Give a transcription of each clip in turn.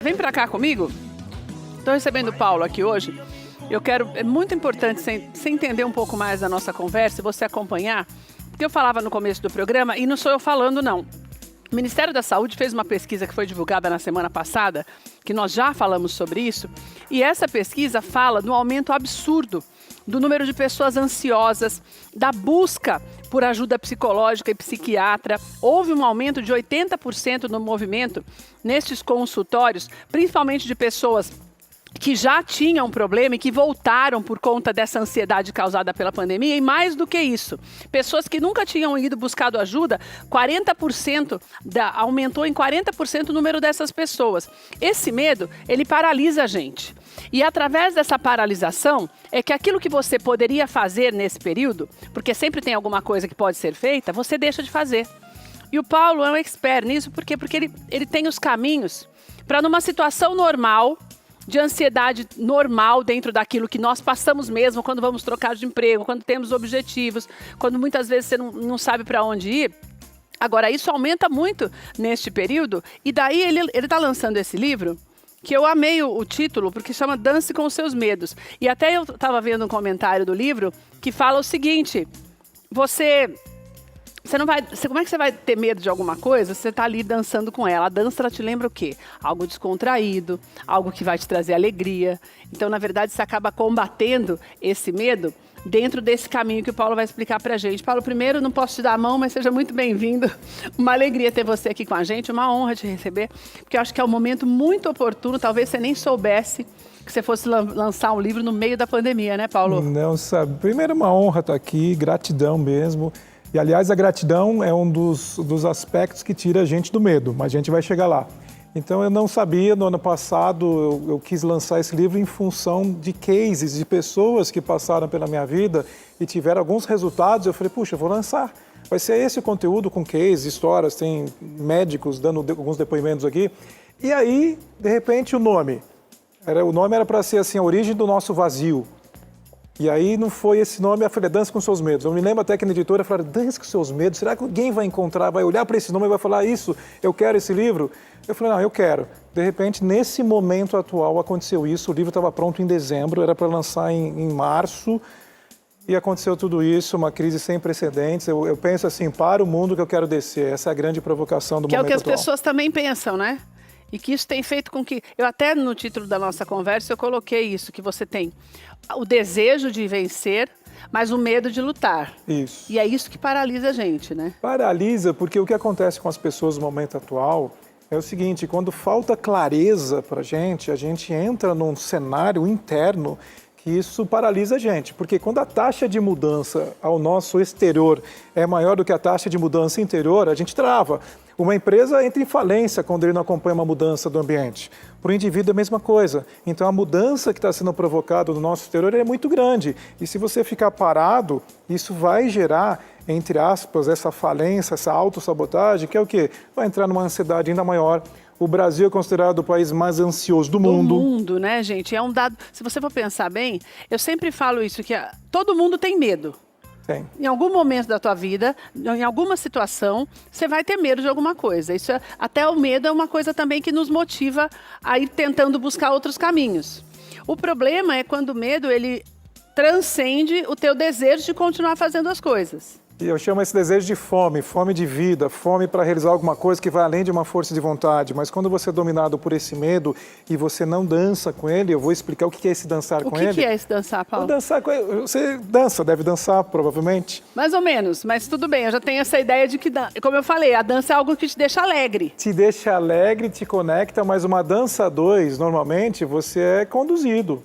Vem pra cá comigo. Estou recebendo o Paulo aqui hoje. É muito importante você entender um pouco mais da nossa conversa e você acompanhar, porque eu falava no começo do programa, e não sou eu falando, não. O Ministério da Saúde fez uma pesquisa que foi divulgada na semana passada, que nós já falamos sobre isso, e essa pesquisa fala do aumento absurdo do número de pessoas ansiosas, da busca por ajuda psicológica e psiquiatra. Houve um aumento de 80% no movimento nestes consultórios, principalmente de pessoas que já tinham um problema e que voltaram por conta dessa ansiedade causada pela pandemia. E mais do que isso, pessoas que nunca tinham ido buscado ajuda, 40% aumentou em 40% o número dessas pessoas. Esse medo, ele paralisa a gente. E através dessa paralisação, é que aquilo que você poderia fazer nesse período, porque sempre tem alguma coisa que pode ser feita, você deixa de fazer. E o Paulo é um expert nisso, por quê? Porque ele tem os caminhos para, numa situação normal, de ansiedade normal dentro daquilo que nós passamos mesmo quando vamos trocar de emprego, quando temos objetivos, quando muitas vezes você não sabe para onde ir. Agora, isso aumenta muito neste período, e daí ele está lançando esse livro, que eu amei o título, porque chama Dance com os Seus Medos. E até eu estava vendo um comentário do livro que fala o seguinte: como é que você vai ter medo de alguma coisa se você está ali dançando com ela? A dança, ela te lembra o quê? Algo descontraído, algo que vai te trazer alegria. Então, na verdade, você acaba combatendo esse medo dentro desse caminho que o Paulo vai explicar pra gente. Paulo, primeiro, não posso te dar a mão, mas seja muito bem-vindo. Uma alegria ter você aqui com a gente, uma honra te receber, porque eu acho que é um momento muito oportuno, talvez você nem soubesse que você fosse lançar um livro no meio da pandemia, né, Paulo? Não, sabe. Primeiro, uma honra estar aqui, gratidão mesmo. E, aliás, a gratidão é um dos aspectos que tira a gente do medo, mas a gente vai chegar lá. Então, eu não sabia, no ano passado, eu quis lançar esse livro em função de cases, de pessoas que passaram pela minha vida e tiveram alguns resultados. Eu falei, puxa, eu vou lançar. Vai ser esse o conteúdo com cases, histórias, tem médicos dando alguns depoimentos aqui. E aí, de repente, o nome era para ser assim, a origem do nosso vazio. E aí não foi esse nome, eu falei, Dance com Seus Medos. Eu me lembro até que na editora falaram, Dance com Seus Medos, será que alguém vai encontrar, vai olhar para esse nome e vai falar isso, eu quero esse livro? Eu falei, não, eu quero. De repente, nesse momento atual, aconteceu isso, o livro estava pronto em dezembro, era para lançar em março, e aconteceu tudo isso, uma crise sem precedentes. Eu penso assim, para o mundo que eu quero descer, essa é a grande provocação do momento atual. Que é o que as pessoas também pensam, né? E que isso tem feito com que... Eu até no título da nossa conversa eu coloquei isso, que você tem o desejo de vencer, mas o medo de lutar. Isso. E é isso que paralisa a gente, né? Paralisa, porque o que acontece com as pessoas no momento atual é o seguinte, quando falta clareza para a gente entra num cenário interno que isso paralisa a gente. Porque quando a taxa de mudança ao nosso exterior é maior do que a taxa de mudança interior, a gente trava. Uma empresa entra em falência quando ele não acompanha uma mudança do ambiente. Para o indivíduo é a mesma coisa. Então a mudança que está sendo provocada no nosso exterior é muito grande. E se você ficar parado, isso vai gerar, entre aspas, essa falência, essa autossabotagem, que é o quê? Vai entrar numa ansiedade ainda maior. O Brasil é considerado o país mais ansioso do mundo. Do mundo, né, gente? É um dado... Se você for pensar bem, eu sempre falo isso, que todo mundo tem medo. Tem. Em algum momento da tua vida, em alguma situação, você vai ter medo de alguma coisa. Até o medo é uma coisa também que nos motiva a ir tentando buscar outros caminhos. O problema é quando o medo, ele transcende o teu desejo de continuar fazendo as coisas. E eu chamo esse desejo de fome, fome de vida, fome para realizar alguma coisa que vai além de uma força de vontade. Mas quando você é dominado por esse medo e você não dança com ele, eu vou explicar o que é esse dançar com ele. O que é esse dançar, Paulo? Dançar com ele, você dança, deve dançar, provavelmente. Mais ou menos, mas tudo bem, eu já tenho essa ideia de que, como eu falei, a dança é algo que te deixa alegre. Te deixa alegre, te conecta, mas uma dança a dois, normalmente, você é conduzido.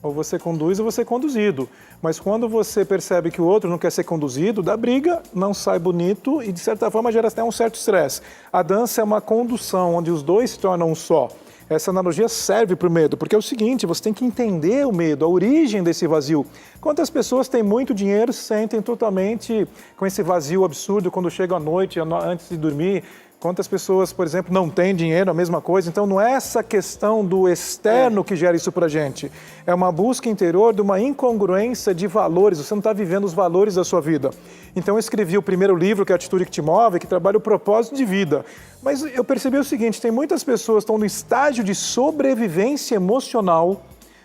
Ou você conduz ou você é conduzido. Mas quando você percebe que o outro não quer ser conduzido, dá briga, não sai bonito e, de certa forma, gera até um certo estresse. A dança é uma condução onde os dois se tornam um só. Essa analogia serve para o medo, porque é o seguinte, você tem que entender o medo, a origem desse vazio. Quantas pessoas têm muito dinheiro se sentem totalmente com esse vazio absurdo quando chegam à noite, antes de dormir, Quantas pessoas, por exemplo, não têm dinheiro, a mesma coisa. Então, não é essa questão do externo que gera isso para a gente. É uma busca interior de uma incongruência de valores. Você não está vivendo os valores da sua vida. Então, eu escrevi o primeiro livro, que é a Atitude que te Move, que trabalha o propósito de vida. Mas eu percebi o seguinte, tem muitas pessoas que estão no estágio de sobrevivência emocional,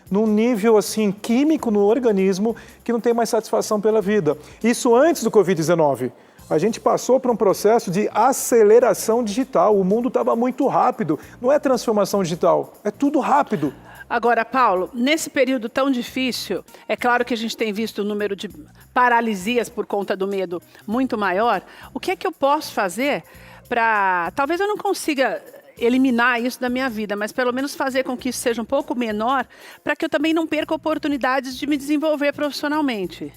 num nível assim químico no organismo, que não tem mais satisfação pela vida. Isso antes do Covid-19. A gente passou por um processo de aceleração digital. O mundo estava muito rápido. Não é transformação digital, é tudo rápido. Agora, Paulo, nesse período tão difícil, é claro que a gente tem visto o número de paralisias por conta do medo muito maior. O que é que eu posso fazer para... Talvez eu não consiga eliminar isso da minha vida, mas pelo menos fazer com que isso seja um pouco menor, para que eu também não perca oportunidades de me desenvolver profissionalmente.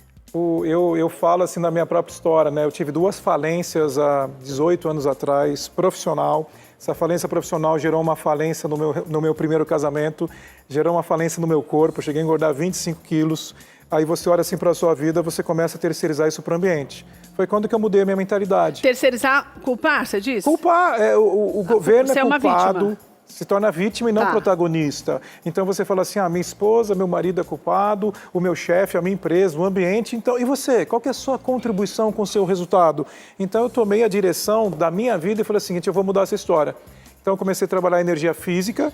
Eu falo assim da minha própria história, né? Eu tive 2 falências há 18 anos atrás, profissional. Essa falência profissional gerou uma falência no meu primeiro casamento, gerou uma falência no meu corpo, eu cheguei a engordar 25 quilos. Aí você olha assim para a sua vida, você começa a terceirizar isso para o ambiente. Foi quando que eu mudei a minha mentalidade. Terceirizar, culpar, você disse? Culpar, o governo você é culpado. É uma vítima. Se torna vítima e não protagonista. Então você fala assim, minha esposa, meu marido é culpado, o meu chefe, a minha empresa, o ambiente. Então, e você? Qual que é a sua contribuição com o seu resultado? Então eu tomei a direção da minha vida e falei o seguinte, eu vou mudar essa história. Então eu comecei a trabalhar energia física,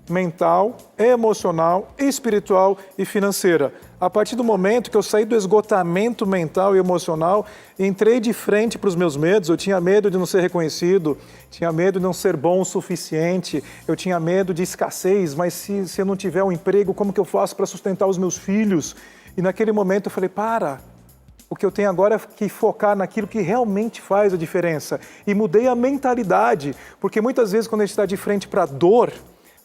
mental, emocional, espiritual e financeira. A partir do momento que eu saí do esgotamento mental e emocional, entrei de frente para os meus medos. Eu tinha medo de não ser reconhecido, tinha medo de não ser bom o suficiente, eu tinha medo de escassez, mas se eu não tiver um emprego, como que eu faço para sustentar os meus filhos? E naquele momento eu falei, o que eu tenho agora é que focar naquilo que realmente faz a diferença. E mudei a mentalidade, porque muitas vezes quando a gente está de frente para a dor,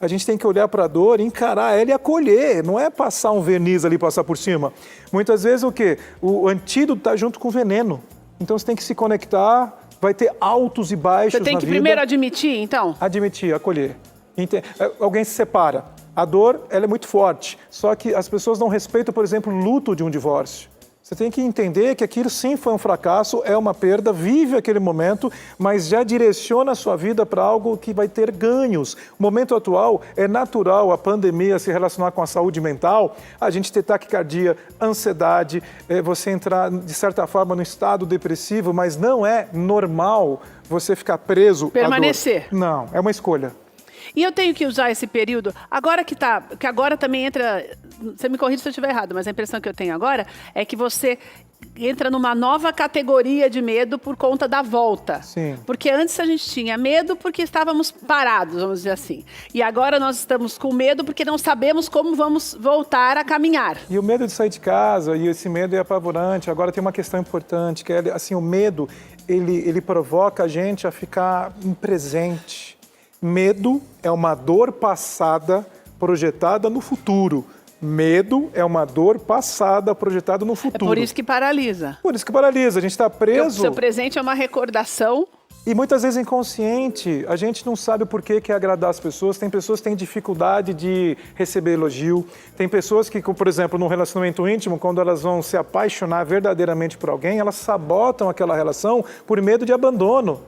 a gente tem que olhar para a dor, encarar ela e acolher, não é passar um verniz ali, passar por cima. Muitas vezes o quê? O antídoto está junto com o veneno. Então você tem que se conectar, vai ter altos e baixos na vida. Você tem que primeiro admitir, então? Admitir, acolher. Alguém se separa. A dor, ela é muito forte, só que as pessoas não respeitam, por exemplo, o luto de um divórcio. Você tem que entender que aquilo sim foi um fracasso, é uma perda, vive aquele momento, mas já direciona a sua vida para algo que vai ter ganhos. O momento atual é natural a pandemia se relacionar com a saúde mental, a gente ter taquicardia, ansiedade, você entrar de certa forma no estado depressivo, mas não é normal você ficar preso permanecer. À dor. Não, é uma escolha. E eu tenho que usar esse período, que agora também entra, você me corrige se eu estiver errado, mas a impressão que eu tenho agora é que você entra numa nova categoria de medo por conta da volta. Sim. Porque antes a gente tinha medo porque estávamos parados, vamos dizer assim. E agora nós estamos com medo porque não sabemos como vamos voltar a caminhar. E o medo de sair de casa, e esse medo é apavorante. Agora tem uma questão importante, que é assim, o medo, ele provoca a gente a ficar em presente. Medo é uma dor passada projetada no futuro. Medo é uma dor passada projetada no futuro. É por isso que paralisa. Por isso que paralisa. A gente está preso. O seu presente é uma recordação. E muitas vezes inconsciente. A gente não sabe por que quer agradar as pessoas. Tem pessoas que têm dificuldade de receber elogio. Tem pessoas que, por exemplo, num relacionamento íntimo, quando elas vão se apaixonar verdadeiramente por alguém, elas sabotam aquela relação por medo de abandono.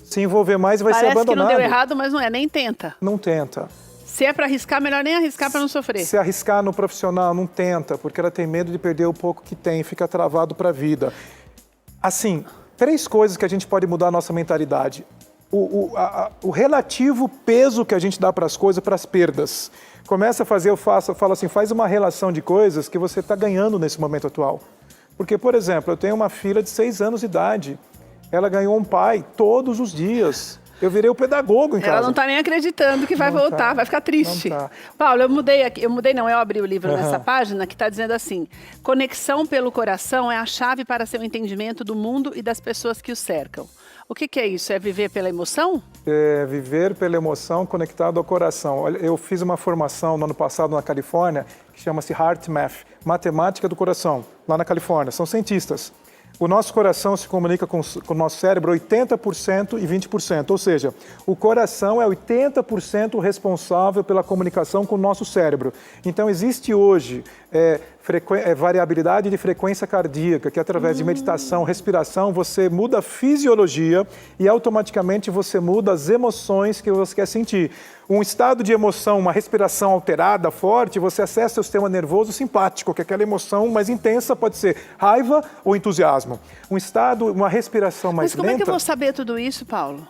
Se envolver mais vai ser abandonado. Parece que não deu errado, mas não é, nem tenta. Não tenta. Se é para arriscar, melhor nem arriscar para não sofrer. Se arriscar no profissional, não tenta, porque ela tem medo de perder o pouco que tem, fica travado para a vida. Assim, 3 coisas que a gente pode mudar a nossa mentalidade. O relativo peso que a gente dá para as coisas, para as perdas. Começa a fazer, eu falo assim, faz uma relação de coisas que você está ganhando nesse momento atual. Porque, por exemplo, eu tenho uma filha de 6 anos de idade. Ela ganhou um pai todos os dias. Eu virei o pedagogo em casa. Ela não está nem acreditando que vai voltar, vai ficar triste. Paulo, eu abri o livro nessa página que está dizendo assim, conexão pelo coração é a chave para seu entendimento do mundo e das pessoas que o cercam. O que é isso? É viver pela emoção? É viver pela emoção conectado ao coração. Olha, eu fiz uma formação no ano passado na Califórnia que chama-se Heart Math, Matemática do Coração, lá na Califórnia. São cientistas. O nosso coração se comunica com o nosso cérebro 80% e 20%, ou seja, o coração é 80% responsável pela comunicação com o nosso cérebro. Então existe hoje variabilidade de frequência cardíaca, que através de meditação, respiração, você muda a fisiologia e automaticamente você muda as emoções que você quer sentir. Um estado de emoção, uma respiração alterada, forte, você acessa o sistema nervoso simpático, que é aquela emoção mais intensa, pode ser raiva ou entusiasmo. Um estado, uma respiração mais lenta... Mas como é que eu vou saber tudo isso, Paulo?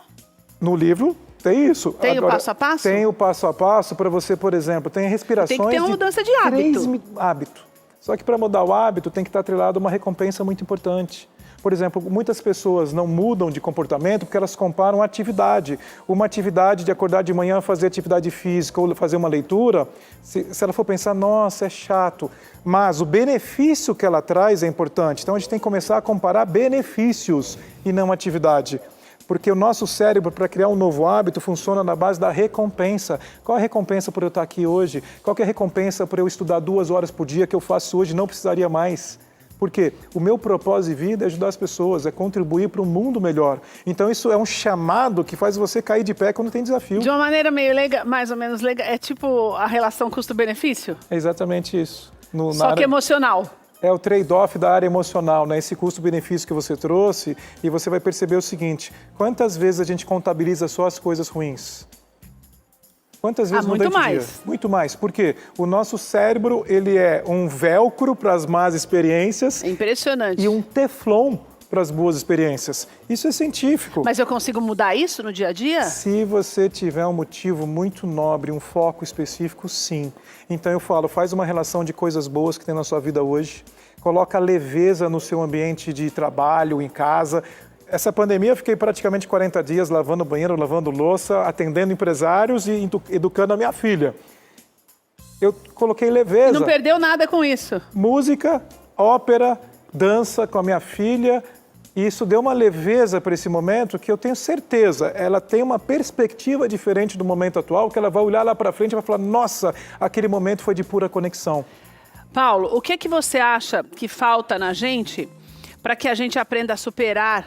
No livro tem isso. Tem o passo a passo? Tem o passo a passo para você, por exemplo, tem respirações... Tem que ter uma mudança de hábito. Hábito. Só que para mudar o hábito tem que estar atrelado a uma recompensa muito importante. Por exemplo, muitas pessoas não mudam de comportamento porque elas comparam a atividade. Uma atividade de acordar de manhã, fazer atividade física ou fazer uma leitura, se ela for pensar, nossa, é chato, mas o benefício que ela traz é importante. Então a gente tem que começar a comparar benefícios e não atividade. Porque o nosso cérebro, para criar um novo hábito, funciona na base da recompensa. Qual é a recompensa por eu estar aqui hoje? Qual é a recompensa por eu estudar 2 horas por dia que eu faço hoje e não precisaria mais? Porque o meu propósito de vida é ajudar as pessoas, é contribuir para um mundo melhor. Então isso é um chamado que faz você cair de pé quando tem desafio. De uma maneira meio legal, mais ou menos legal, é tipo a relação custo-benefício? É exatamente isso. Só que emocional. É o trade-off da área emocional, né? Esse custo-benefício que você trouxe, e você vai perceber o seguinte, quantas vezes a gente contabiliza só as coisas ruins? Quantas vezes muito mais. Dia? Muito mais. Por quê? O nosso cérebro, ele é um velcro para as más experiências. É impressionante. E um teflon para as boas experiências. Isso é científico. Mas eu consigo mudar isso no dia a dia? Se você tiver um motivo muito nobre, um foco específico, sim. Então eu falo, faz uma relação de coisas boas que tem na sua vida hoje, coloca leveza no seu ambiente de trabalho, em casa. Essa pandemia eu fiquei praticamente 40 dias lavando banheiro, lavando louça, atendendo empresários e educando a minha filha. Eu coloquei leveza. E não perdeu nada com isso? Música, ópera, dança com a minha filha. E isso deu uma leveza para esse momento que eu tenho certeza, ela tem uma perspectiva diferente do momento atual, que ela vai olhar lá para frente e vai falar, nossa, aquele momento foi de pura conexão. Paulo, o que você acha que falta na gente para que a gente aprenda a superar,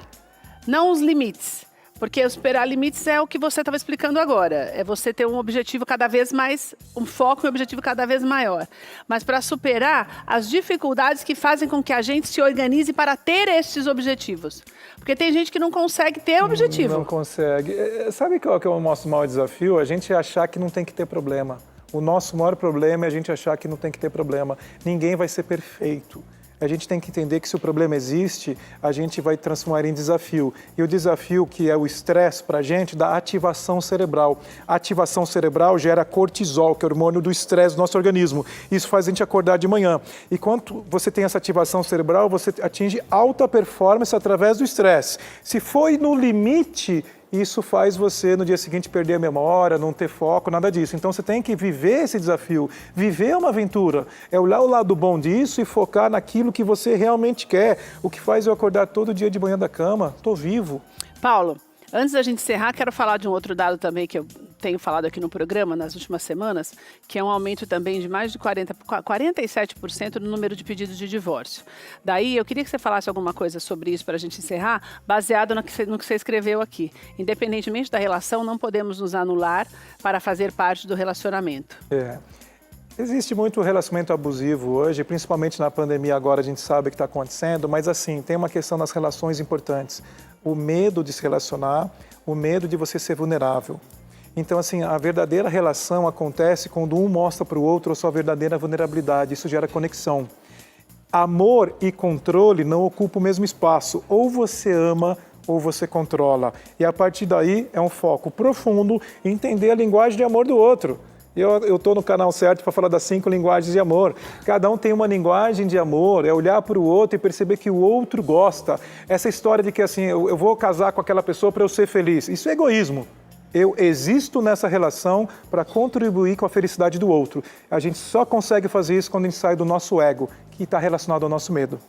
não os limites, porque superar limites é o que você estava explicando agora, é você ter um objetivo cada vez mais, um foco e um objetivo cada vez maior, mas para superar as dificuldades que fazem com que a gente se organize para ter esses objetivos, porque tem gente que não consegue ter objetivo. Não consegue. Sabe qual que é o nosso maior desafio? A gente achar que não tem que ter problema. O nosso maior problema é a gente achar que não tem que ter problema. Ninguém vai ser perfeito. A gente tem que entender que se o problema existe, a gente vai transformar em desafio. E o desafio que é o estresse para a gente, dá ativação cerebral. A ativação cerebral gera cortisol, que é o hormônio do estresse do nosso organismo. Isso faz a gente acordar de manhã. E quando você tem essa ativação cerebral, você atinge alta performance através do estresse. Se foi no limite, isso faz você, no dia seguinte, perder a memória, não ter foco, nada disso. Então, você tem que viver esse desafio. Viver uma aventura. É olhar o lado bom disso e focar naquilo que você realmente quer. O que faz eu acordar todo dia de manhã da cama. Estou vivo. Paulo, antes da gente encerrar, quero falar de um outro dado também que eu tenho falado aqui no programa nas últimas semanas, que é um aumento também de mais de 47% no número de pedidos de divórcio. Daí, eu queria que você falasse alguma coisa sobre isso para a gente encerrar, baseado no que você escreveu aqui. Independentemente da relação, não podemos nos anular para fazer parte do relacionamento. Existe muito relacionamento abusivo hoje, principalmente na pandemia agora a gente sabe o que está acontecendo, mas assim, tem uma questão nas relações importantes. O medo de se relacionar, o medo de você ser vulnerável. Então, assim, a verdadeira relação acontece quando um mostra para o outro a sua verdadeira vulnerabilidade. Isso gera conexão. Amor e controle não ocupam o mesmo espaço. Ou você ama ou você controla. E a partir daí é um foco profundo em entender a linguagem de amor do outro. Eu estou no canal certo para falar das 5 linguagens de amor. Cada um tem uma linguagem de amor, é olhar para o outro e perceber que o outro gosta. Essa história de que assim, eu vou casar com aquela pessoa para eu ser feliz, isso é egoísmo. Eu existo nessa relação para contribuir com a felicidade do outro. A gente só consegue fazer isso quando a gente sai do nosso ego, que está relacionado ao nosso medo.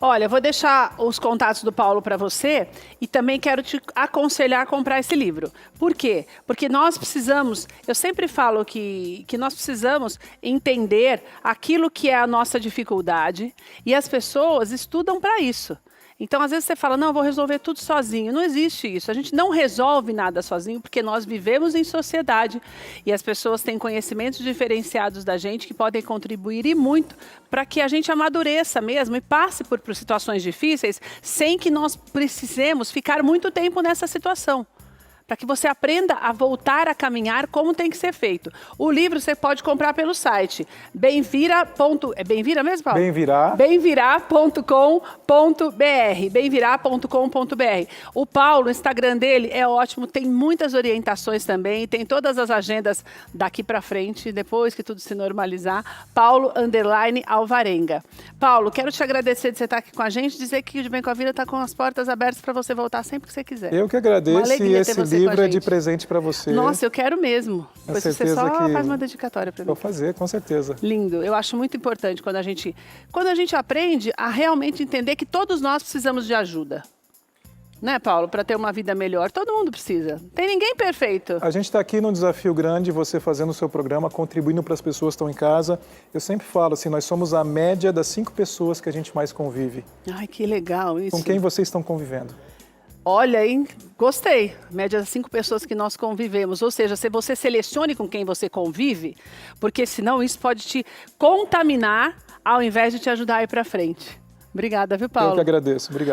Olha, eu vou deixar os contatos do Paulo para você e também quero te aconselhar a comprar esse livro. Por quê? Porque nós precisamos, eu sempre falo que nós precisamos entender aquilo que é a nossa dificuldade e as pessoas estudam para isso. Então, às vezes você fala, não, eu vou resolver tudo sozinho. Não existe isso. A gente não resolve nada sozinho, porque nós vivemos em sociedade e as pessoas têm conhecimentos diferenciados da gente que podem contribuir e muito para que a gente amadureça mesmo e passe por situações difíceis sem que nós precisemos ficar muito tempo nessa situação. Para que você aprenda a voltar a caminhar como tem que ser feito. O livro você pode comprar pelo site Bemvira. É Bemvira mesmo, Paulo? Bemvirá. Bemvirá.com.br. Bemvirá.com.br. O Paulo, o Instagram dele é ótimo, tem muitas orientações também, tem todas as agendas daqui para frente, depois que tudo se normalizar. Paulo_Alvarenga. Paulo, quero te agradecer de você estar aqui com a gente, dizer que o De Bem com a Vida está com as portas abertas para você voltar sempre que você quiser. Eu que agradeço e esse livro é de presente para você. Nossa, eu quero mesmo. Depois você só faz uma dedicatória para mim. Vou fazer, com certeza. Lindo. Eu acho muito importante quando a gente aprende a realmente entender que todos nós precisamos de ajuda. Né, Paulo? Para ter uma vida melhor. Todo mundo precisa. Tem ninguém perfeito. A gente está aqui num desafio grande, você fazendo o seu programa, contribuindo para as pessoas que estão em casa. Eu sempre falo assim, nós somos a média das 5 pessoas que a gente mais convive. Ai, que legal isso. Com quem vocês estão convivendo? Olha, hein? Gostei. Média das 5 pessoas que nós convivemos. Ou seja, se você selecione com quem você convive, porque senão isso pode te contaminar ao invés de te ajudar a ir para frente. Obrigada, viu, Paulo? Eu que agradeço. Obrigado.